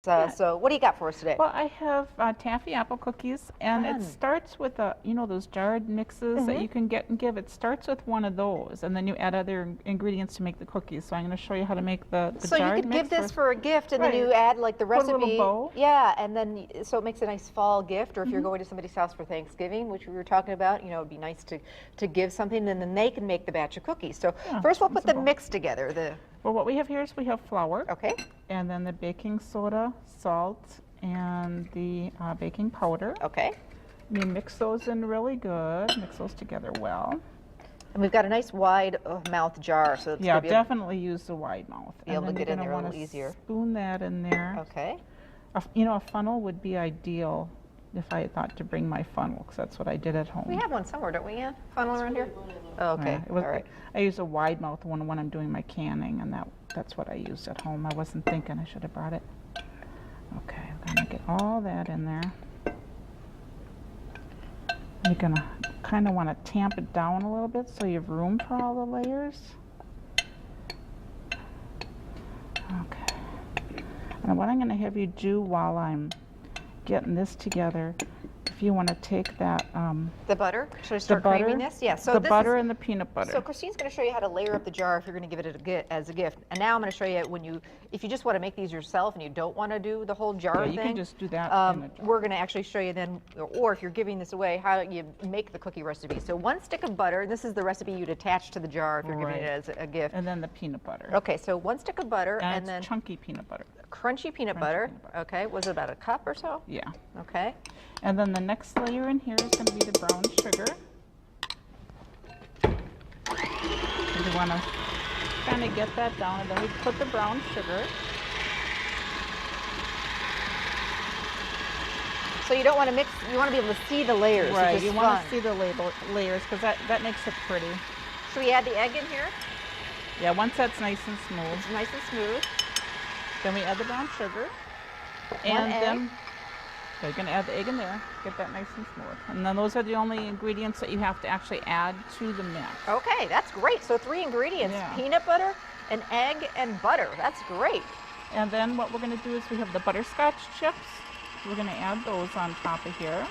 So what do you got for us today? Well, I have taffy apple cookies, and it starts with those jarred mixes that you can get and give. It starts with one of those, and then you add other ingredients to make the cookies. So I'm going to show you how to make the so jarred you could mix. give this for a gift, and Right. then you add like the recipe. Put a little bow. Yeah, and then so it makes a nice fall gift. Or if you're going to somebody's house for Thanksgiving, which we were talking about, it'd be nice to give something, and then they can make the batch of cookies. So first we'll put the mix together. Well, what we have here is we have flour. Okay. And then the baking soda, salt, and the baking powder. Okay. You mix those in really good. Mix those together well. And we've got a nice wide mouth jar, so it's Yeah, definitely use the wide mouth. Be able to get in there a little easier. Spoon that in there. Okay. A funnel would be ideal if I thought to bring my funnel, because that's what I did at home. We have one somewhere, don't we, Ann? Funnel around here? Oh, okay. Yeah, all right. I use a wide mouth one when I'm doing my canning, and that's what I used at home. I wasn't thinking I should have brought it. Okay, I'm gonna get all that in there. You're gonna kind of want to tamp it down a little bit so you have room for all the layers. Okay. And what I'm gonna have you do while I'm getting this together, if you want to take that the butter, should I start creaming this? Yeah. So the butter and the peanut butter. So Christine's going to show you how to layer up the jar if you're going to give it as a gift. And now I'm going to show you if you just want to make these yourself and you don't want to do the whole jar thing. You can just do that. In a jar. We're going to actually show you then, or if you're giving this away, how you make the cookie recipe. So 1 stick of butter, and this is the recipe you'd attach to the jar if you're giving it as a gift. And then the peanut butter. Okay, so 1 stick of butter, and then chunky peanut butter. Crunchy peanut butter. Okay, was it about a cup or so? Yeah. Okay. And then the next layer in here is going to be the brown sugar. And you want to kind of get that down, and then we put the brown sugar. So you don't want to mix, you want to be able to see the layers. Right, you want to see the layers because that makes it pretty. Should we add the egg in here? Yeah, once that's nice and smooth. It's nice and smooth. Then we add the brown sugar. And then you're going to add the egg in there, get that nice and smooth. And then those are the only ingredients that you have to actually add to the mix. Okay, that's great. So 3 ingredients, peanut butter, an egg, and butter. That's great. And then what we're going to do is we have the butterscotch chips. We're going to add those on top of here.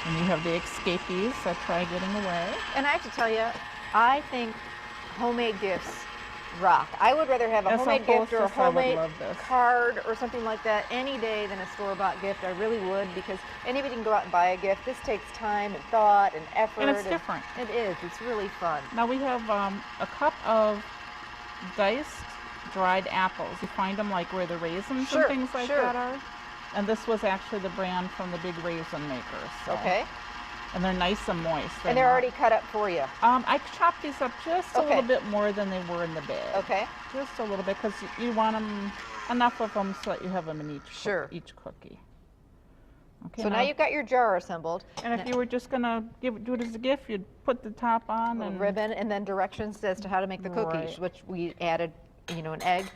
And you have the escapees that try getting away. And I have to tell you, I think homemade gifts rock. I would rather have a homemade gift or a homemade card or something like that any day than a store-bought gift. I really would, because anybody can go out and buy a gift. This takes time and thought and effort. And it's different. It is. It's really fun. Now we have a cup of diced dried apples. You find them like where the raisins and things like that are. And this was actually the brand from the big raisin makers. So. Okay. And they're nice and moist. And they're already cut up for you. I chopped these up just a little bit more than they were in the bag. Okay. Just a little bit, because you want them, enough of them so that you have them in each cookie. Okay. So now you've got your jar assembled. And if you were just going to do it as a gift, you'd put the top on. And ribbon, and then directions as to how to make the cookies, which we added, an egg,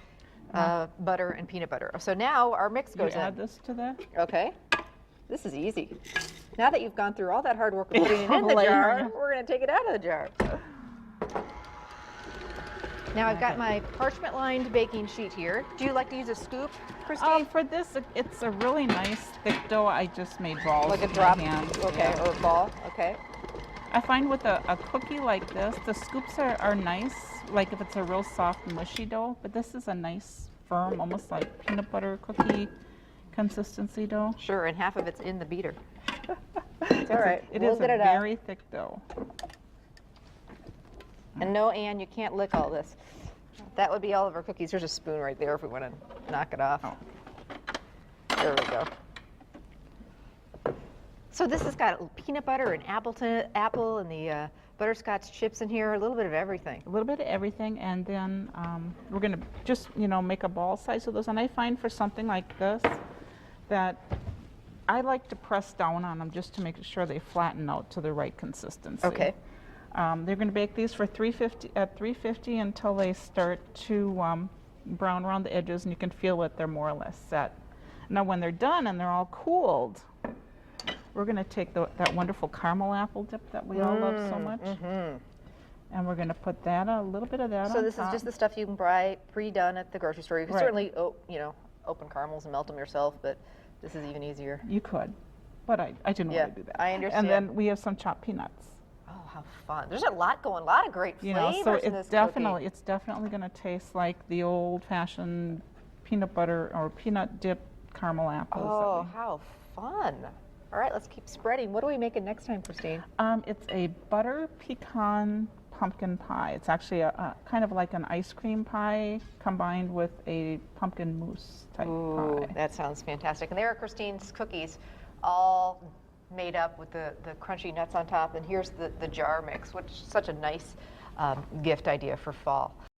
butter, and peanut butter. So now our mix goes in. Add this to that. Okay. This is easy. Now that you've gone through all that hard work of putting it in the jar, we're going to take it out of the jar. Now I've got my parchment-lined baking sheet here. Do you like to use a scoop, Christine? For this, it's a really nice thick dough. I just made balls like a drop, hand. Okay, or a ball, okay. I find with a cookie like this, the scoops are nice, like if it's a real soft, mushy dough, but this is a nice, firm, almost like peanut butter cookie consistency dough. Sure, and half of it's in the beater. It's all right. It is a very thick dough. And no, Ann, you can't lick all this. That would be all of our cookies. There's a spoon right there if we want to knock it off. Oh. There we go. So this has got peanut butter and apple and the butterscotch chips in here, a little bit of everything. A little bit of everything, and then we're going to just, make a ball size of those. And I find for something like this that I like to press down on them just to make sure they flatten out to the right consistency. Okay. They're going to bake these for at 350 until they start to brown around the edges, and you can feel that they're more or less set. Now when they're done and they're all cooled, we're going to take that wonderful caramel apple dip that we all love so much. And we're going to put that, a little bit of that on top. So this is just the stuff you can buy pre-done at the grocery store. You can Right. certainly, you know, open caramels and melt them yourself, but this is even easier. You could, but I didn't Yeah, want to do that. I understand. And then we have some chopped peanuts. Oh, how fun. There's a lot going, a lot of great You flavors know, so in this it's definitely, cookie. it's definitely going to taste like the old-fashioned peanut butter or peanut dip caramel apples. Oh, how fun. All right, let's keep spreading. What are we making next time, Christine? It's a butter pecan pumpkin pie. It's actually a kind of like an ice cream pie combined with a pumpkin mousse type Ooh, pie. that sounds fantastic. And there are Christine's cookies, all made up with the crunchy nuts on top. And here's the jar mix, which is such a nice gift idea for fall.